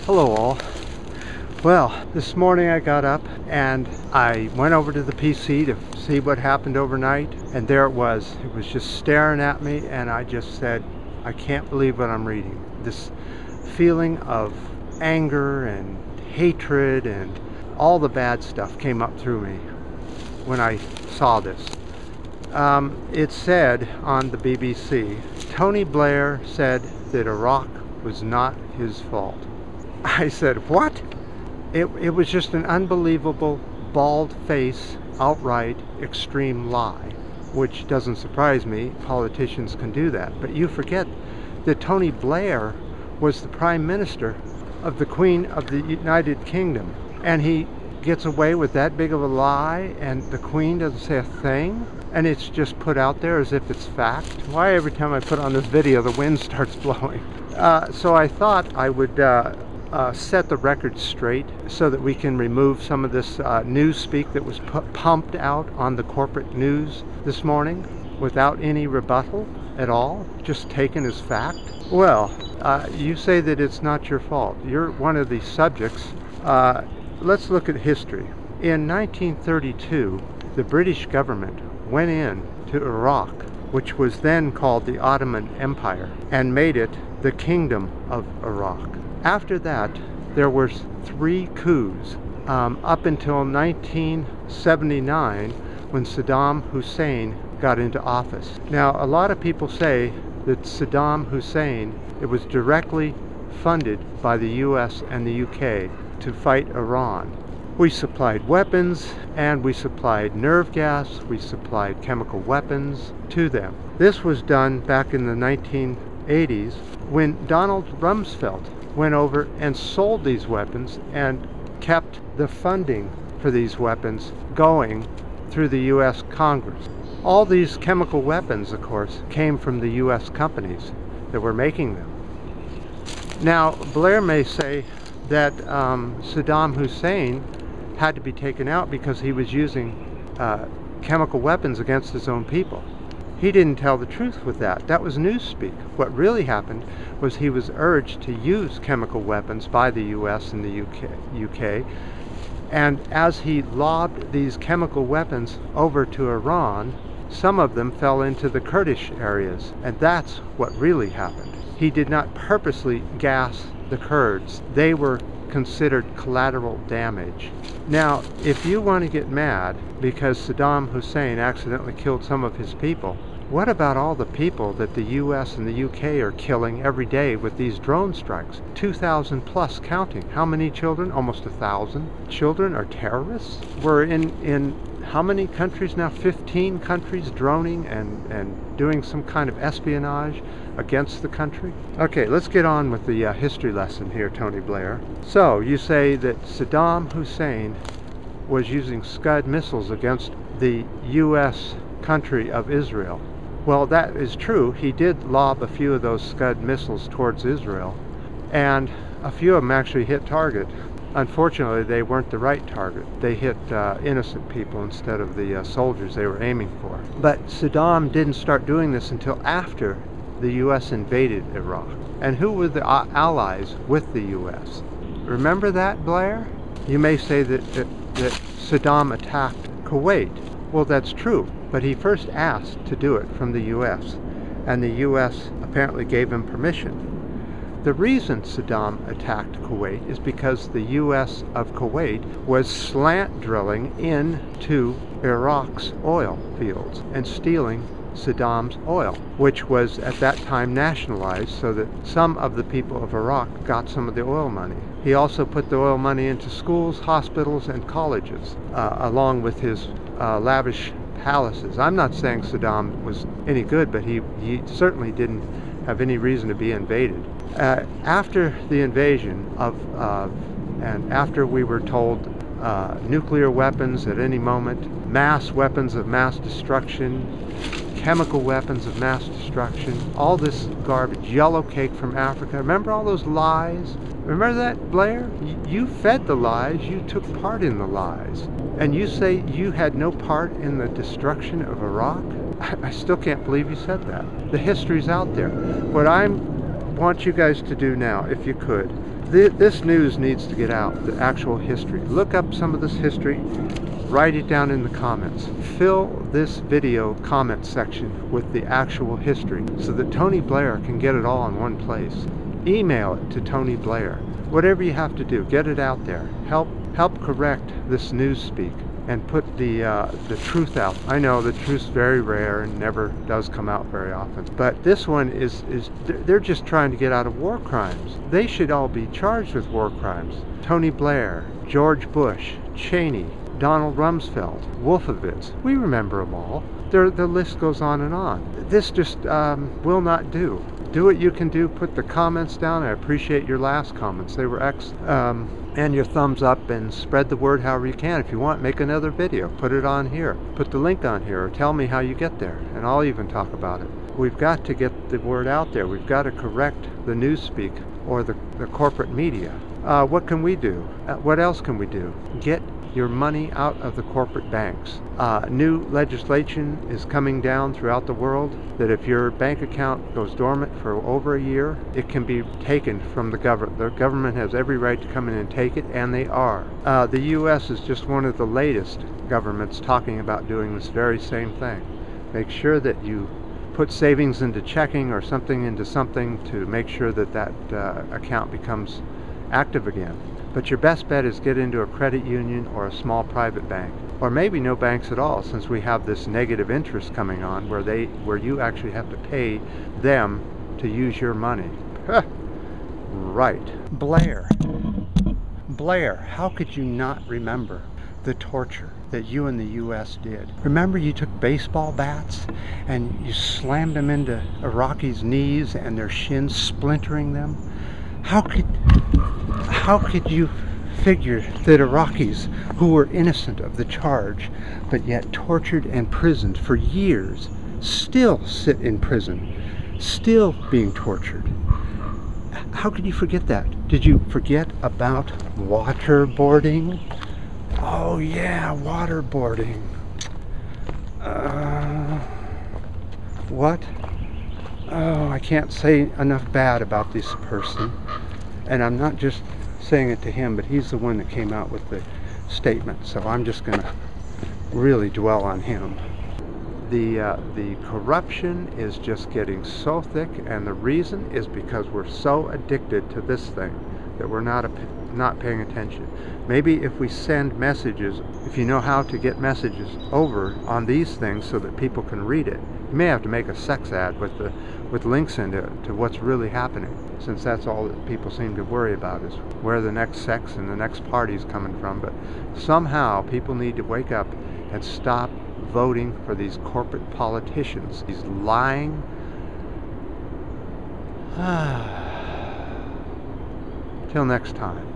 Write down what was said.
Hello all. Well, this morning I got up and I went over to the PC to see what happened overnight, and there it was. It was just staring at me, and I just said, I can't believe what I'm reading. This feeling of anger and hatred and all the bad stuff came up through me when I saw this. It said on the BBC, Tony Blair said that Iraq was not his fault. I said, what? It was just an unbelievable, bald-face, outright, extreme lie, which doesn't surprise me. Politicians can do that. But you forget that Tony Blair was the Prime Minister of the Queen of the United Kingdom, and he gets away with that big of a lie, and the Queen doesn't say a thing, and it's just put out there as if it's fact. Why every time I put on this video the wind starts blowing? So I thought I would set the record straight so that we can remove some of this news speak that was pumped out on the corporate news this morning without any rebuttal at all, just taken as fact. Well, you say that it's not your fault. You're one of the subjects. Let's look at history. In 1932, the British government went in to Iraq, which was then called the Ottoman Empire, and made it the Kingdom of Iraq. After that, there was 3 coups up until 1979, when Saddam Hussein got into office. Now, a lot of people say that Saddam Hussein, it was directly funded by the US and the UK to fight Iran. We supplied weapons, and we supplied nerve gas, we supplied chemical weapons to them. This was done back in the 1980s when Donald Rumsfeld went over and sold these weapons and kept the funding for these weapons going through the US Congress. All these chemical weapons, of course, came from the US companies that were making them. Now, Blair may say that Saddam Hussein had to be taken out because he was using chemical weapons against his own people. He didn't tell the truth with that. That was newspeak. What really happened was he was urged to use chemical weapons by the US and the UK, and as he lobbed these chemical weapons over to Iran, some of them fell into the Kurdish areas, and that's what really happened. He did not purposely gas the Kurds. They were considered collateral damage. Now, if you want to get mad because Saddam Hussein accidentally killed some of his people, what about all the people that the US and the UK are killing every day with these drone strikes? 2,000 plus counting. How many children? Almost 1,000 children are terrorists? We're in how many countries now? 15 countries droning and doing some kind of espionage against the country? Okay, let's get on with the history lesson here, Tony Blair. So, you say that Saddam Hussein was using Scud missiles against the US country of Israel. Well, that is true. He did lob a few of those Scud missiles towards Israel, and a few of them actually hit target. Unfortunately, they weren't the right target. They hit innocent people instead of the soldiers they were aiming for. But Saddam didn't start doing this until after the US invaded Iraq. And who were the allies with the US? Remember that, Blair? You may say that Saddam attacked Kuwait. Well, that's true, but he first asked to do it from the US, and the US apparently gave him permission. The reason Saddam attacked Kuwait is because the US of Kuwait was slant drilling into Iraq's oil fields and stealing Saddam's oil, which was at that time nationalized so that some of the people of Iraq got some of the oil money. He also put the oil money into schools, hospitals, and colleges, along with his lavish palaces. I'm not saying Saddam was any good, but he certainly didn't have any reason to be invaded. After the invasion and after we were told nuclear weapons at any moment, mass weapons of mass destruction, chemical weapons of mass destruction, all this garbage, yellow cake from Africa. Remember all those lies? Remember that, Blair? You fed the lies, you took part in the lies. And you say you had no part in the destruction of Iraq? I still can't believe you said that. The history's out there. What I'm want you guys to do now, if you could, this news needs to get out, the actual history. Look up some of this history, write it down in the comments. Fill this video comment section with the actual history so that Tony Blair can get it all in one place. Email it to Tony Blair. Whatever you have to do, get it out there. Help correct this newspeak and put the truth out. I know the truth's very rare and never does come out very often, but this one they're just trying to get out of war crimes. They should all be charged with war crimes. Tony Blair, George Bush, Cheney, Donald Rumsfeld, Wolfowitz. We remember them all. The list goes on and on. This just will not do. Do what you can do. Put the comments down. I appreciate your last comments. They were excellent. And your thumbs up, and spread the word however you can. If you want, make another video. Put it on here. Put the link on here, or tell me how you get there, and I'll even talk about it. We've got to get the word out there. We've got to correct the newspeak or the corporate media. What can we do? What else can we do? Get your money out of the corporate banks. New legislation is coming down throughout the world that if your bank account goes dormant for over a year, it can be taken from the government. The government has every right to come in and take it, and they are. The U.S. is just one of the latest governments talking about doing this very same thing. Make sure that you put savings into checking or something into something to make sure that that account becomes active again. But your best bet is get into a credit union or a small private bank, or maybe no banks at all, since we have this negative interest coming on where you actually have to pay them to use your money. Right. Blair, how could you not remember the torture that you and the U.S. did? Remember, you took baseball bats and you slammed them into Iraqis' knees and their shins, splintering them? How could you figure that Iraqis who were innocent of the charge, but yet tortured and imprisoned for years, still sit in prison, still being tortured? How could you forget that? Did you forget about waterboarding? Oh yeah, waterboarding. What? Oh, I can't say enough bad about this person. And I'm not just saying it to him, but he's the one that came out with the statement. So I'm just going to really dwell on him. The corruption is just getting so thick, and the reason is because we're so addicted to this thing that we're not paying attention. Maybe if we send messages, if you know how to get messages over on these things so that people can read it, you may have to make a sex ad with links into it to what's really happening, since that's all that people seem to worry about is where the next sex and the next party is coming from. But somehow people need to wake up and stop voting for these corporate politicians, these lying. Till next time.